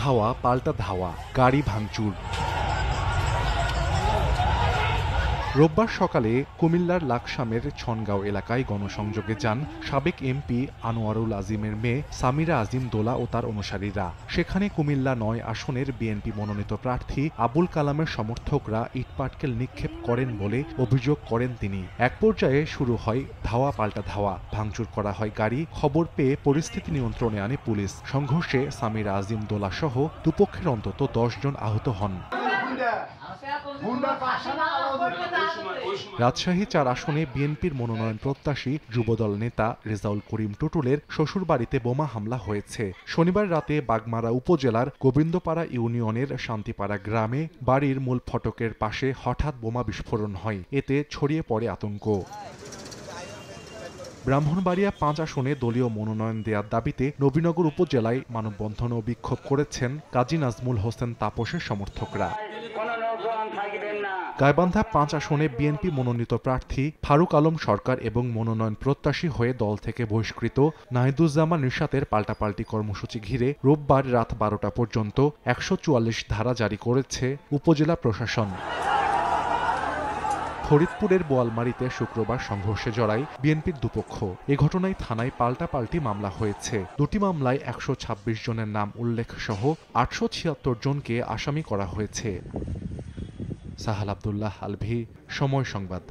ধাওয়া পাল্টা ধাওয়া, গাড়ি ভাঙচুর। রোববার সকালে কুমিল্লার লাকসামের ছনগাঁও এলাকায় গণসংযোগে যান সাবেক এমপি আনোয়ারুল আজিমের মেয়ে সামিরা আজিম দোলা ও তার অনুসারীরা। সেখানে কুমিল্লা ৯ আসনের বিএনপি মনোনীত প্রার্থী আবুল কালামের সমর্থকরা ইটপাটকেল নিক্ষেপ করেন বলে অভিযোগ করেন তিনি। এক পর্যায়ে শুরু হয় ধাওয়া পাল্টা ধাওয়া, ভাঙচুর করা হয় গাড়ি। খবর পেয়ে পরিস্থিতি নিয়ন্ত্রণে আনে পুলিশ। সংঘর্ষে সামিরা আজিম দোলা সহ দুপক্ষের অন্তত ১০ জন আহত হন। রাজশাহী ৪ আসনে বিএনপির মনোনয়ন প্রত্যাশী যুবদল নেতা রেজাউল করিম টুটুলের শ্বশুরবাড়িতে বোমা হামলা হয়েছে। শনিবার রাতে বাগমারা উপজেলার গোবিন্দপাড়া ইউনিয়নের শান্তিপাড়া গ্রামে বাড়ির মূল ফটকের পাশে হঠাৎ বোমা বিস্ফোরণ হয়। এতে ছড়িয়ে পড়ে আতঙ্ক। ব্রাহ্মণবাড়িয়া ৫ আসনে দলীয় মনোনয়ন দেওয়ার দাবিতে নবীনগর উপজেলায় মানববন্ধন ও বিক্ষোভ করেছেন কাজী নাজমুল হোসেন তাপসের সমর্থকরা। গাইবান্ধা ৫ আসনে বিএনপি মনোনীত প্রার্থী ফারুক আলম সরকার এবং মনোনয়ন প্রত্যাশী হয়ে দল থেকে বহিষ্কৃত নাহিদুজ্জামান রিশাতের পাল্টাপাল্টি কর্মসূচি ঘিরে রোববার রাত ১২টা পর্যন্ত ১৪৪ ধারা জারি করেছে উপজেলা প্রশাসন। ফরিদপুরের বোয়ালমারীতে শুক্রবার সংঘর্ষে জড়ায় বিএনপির দুপক্ষ। এ ঘটনায় থানায় পাল্টাপাল্টি মামলা হয়েছে। দুটি মামলায় ১২৬ জনের নাম উল্লেখ সহ ৮৭৬ জনকে আসামি করা হয়েছে। সাহাল আব্দুল্লাহ আলভি, সময় সংবাদ।